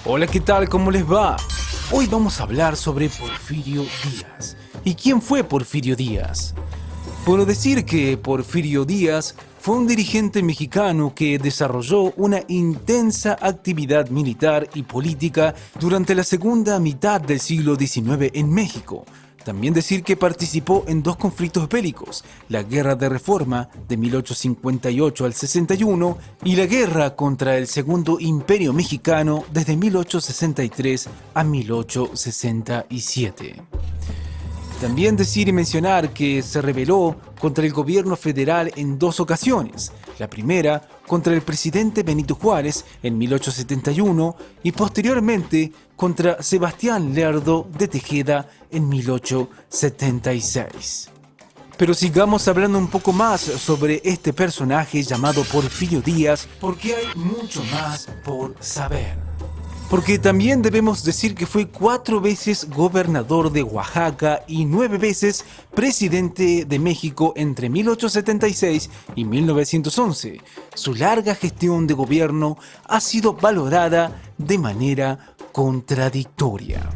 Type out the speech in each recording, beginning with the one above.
Hola, ¿qué tal? ¿Cómo les va? Hoy vamos a hablar sobre Porfirio Díaz. ¿Y quién fue Porfirio Díaz? Puedo decir que Porfirio Díaz fue un dirigente mexicano que desarrolló una intensa actividad militar y política durante la segunda mitad del siglo XIX en México. También decir que participó en dos conflictos bélicos, la Guerra de Reforma de 1858 al 61 y la guerra contra el Segundo Imperio Mexicano desde 1863 a 1867. También decir y mencionar que se rebeló contra el gobierno federal en dos ocasiones. La primera contra el presidente Benito Juárez en 1871 y posteriormente contra Sebastián Lerdo de Tejeda en 1876. Pero sigamos hablando un poco más sobre este personaje llamado Porfirio Díaz, porque hay mucho más por saber. Porque también debemos decir que fue 4 veces gobernador de Oaxaca y 9 veces presidente de México entre 1876 y 1911. Su larga gestión de gobierno ha sido valorada de manera contradictoria.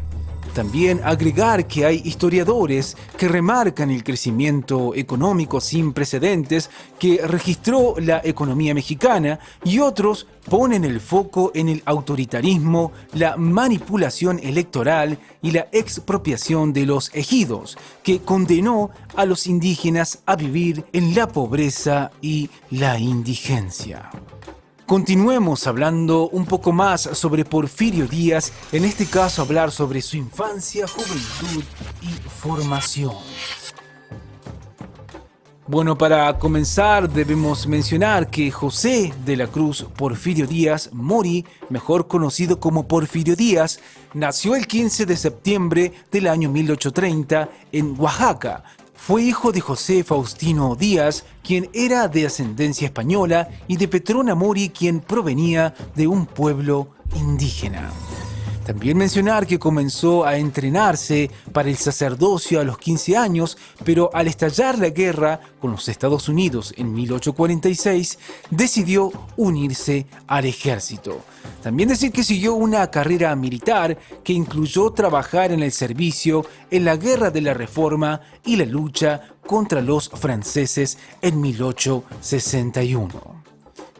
También agregar que hay historiadores que remarcan el crecimiento económico sin precedentes que registró la economía mexicana y otros ponen el foco en el autoritarismo, la manipulación electoral y la expropiación de los ejidos, que condenó a los indígenas a vivir en la pobreza y la indigencia. Continuemos hablando un poco más sobre Porfirio Díaz, en este caso hablar sobre su infancia, juventud y formación. Bueno, para comenzar debemos mencionar que José de la Cruz Porfirio Díaz Mori, mejor conocido como Porfirio Díaz, nació el 15 de septiembre del año 1830 en Oaxaca. Fue hijo de José Faustino Díaz, quien era de ascendencia española, y de Petrona Mori, quien provenía de un pueblo indígena. También mencionar que comenzó a entrenarse para el sacerdocio a los 15 años, pero al estallar la guerra con los Estados Unidos en 1846, decidió unirse al ejército. También decir que siguió una carrera militar que incluyó trabajar en el servicio en la Guerra de la Reforma y la lucha contra los franceses en 1861.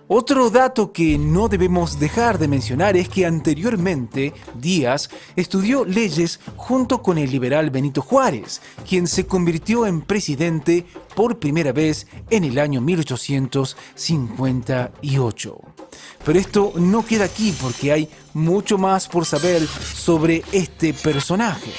Otro dato que no debemos dejar de mencionar es que anteriormente Díaz estudió leyes junto con el liberal Benito Juárez, quien se convirtió en presidente por primera vez en el año 1858. Pero esto no queda aquí porque hay mucho más por saber sobre este personaje.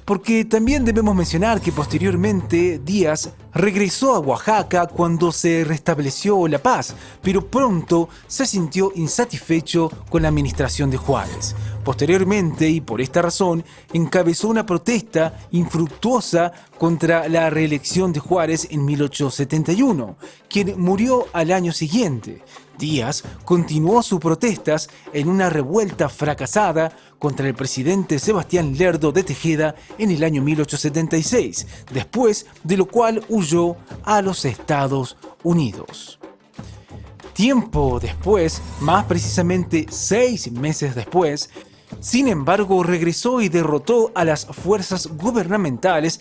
Porque también debemos mencionar que posteriormente Díaz regresó a Oaxaca cuando se restableció la paz, pero pronto se sintió insatisfecho con la administración de Juárez. Posteriormente, y por esta razón, encabezó una protesta infructuosa contra la reelección de Juárez en 1871, quien murió al año siguiente. Díaz continuó sus protestas en una revuelta fracasada contra el presidente Sebastián Lerdo de Tejeda en el año 1876, después de lo cual huyó a los Estados Unidos. Tiempo después, más precisamente 6 meses después, sin embargo, regresó y derrotó a las fuerzas gubernamentales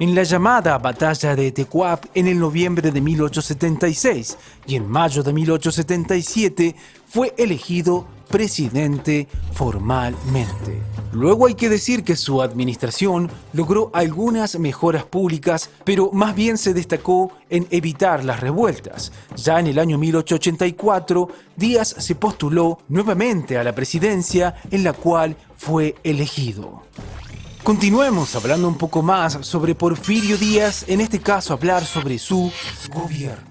en la llamada Batalla de Tecuap en el noviembre de 1876 y en mayo de 1877 fue elegido presidente formalmente. Luego hay que decir que su administración logró algunas mejoras públicas, pero más bien se destacó en evitar las revueltas. Ya en el año 1884, Díaz se postuló nuevamente a la presidencia, en la cual fue elegido. Continuemos hablando un poco más sobre Porfirio Díaz, en este caso hablar sobre su gobierno.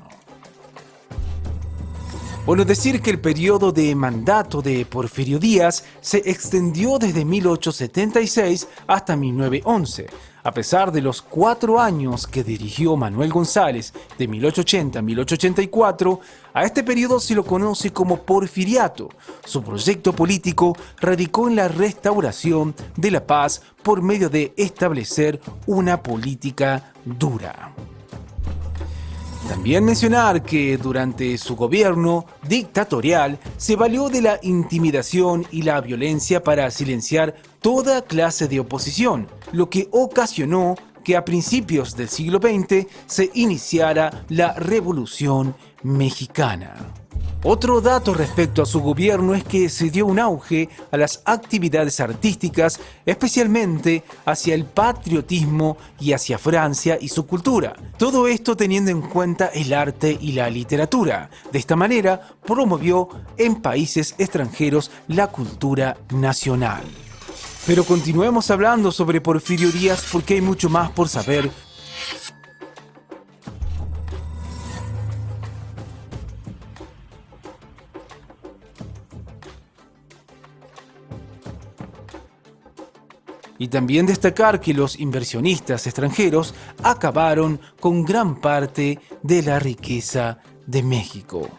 Bueno, decir que el periodo de mandato de Porfirio Díaz se extendió desde 1876 hasta 1911. A pesar de los 4 años que dirigió Manuel González, de 1880 a 1884, a este periodo se lo conoce como Porfiriato. Su proyecto político radicó en la restauración de la paz por medio de establecer una política dura. También mencionar que durante su gobierno dictatorial se valió de la intimidación y la violencia para silenciar toda clase de oposición, lo que ocasionó que a principios del siglo XX se iniciara la Revolución Mexicana. Otro dato respecto a su gobierno es que se dio un auge a las actividades artísticas, especialmente hacia el patriotismo y hacia Francia y su cultura. Todo esto teniendo en cuenta el arte y la literatura. De esta manera, promovió en países extranjeros la cultura nacional. Pero continuemos hablando sobre Porfirio Díaz porque hay mucho más por saber. Y también destacar que los inversionistas extranjeros acabaron con gran parte de la riqueza de México.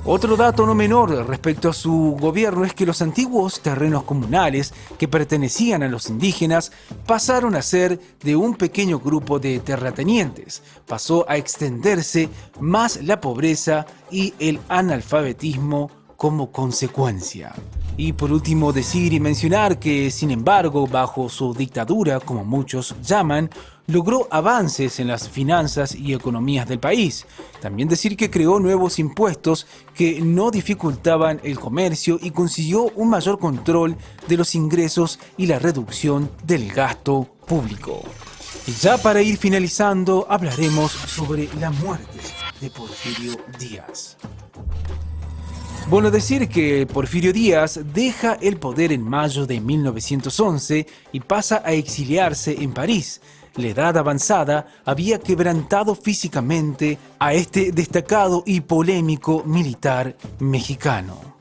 Otro dato no menor respecto a su gobierno es que los antiguos terrenos comunales que pertenecían a los indígenas pasaron a ser de un pequeño grupo de terratenientes. Pasó a extenderse más la pobreza y el analfabetismo como consecuencia. Y por último decir y mencionar que, sin embargo, bajo su dictadura, como muchos llaman, logró avances en las finanzas y economías del país. También decir que creó nuevos impuestos que no dificultaban el comercio y consiguió un mayor control de los ingresos y la reducción del gasto público. Y ya para ir finalizando, hablaremos sobre la muerte de Porfirio Díaz. Bueno, decir que Porfirio Díaz deja el poder en mayo de 1911 y pasa a exiliarse en París. La edad avanzada había quebrantado físicamente a este destacado y polémico militar mexicano.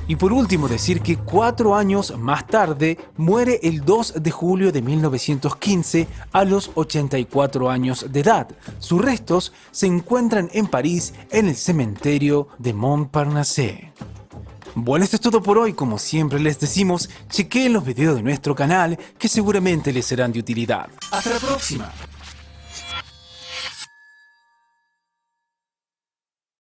Y por último decir que 4 años más tarde muere el 2 de julio de 1915 a los 84 años de edad. Sus restos se encuentran en París en el cementerio de Montparnasse. Bueno, esto es todo por hoy. Como siempre les decimos, chequeen los videos de nuestro canal que seguramente les serán de utilidad. ¡Hasta la próxima!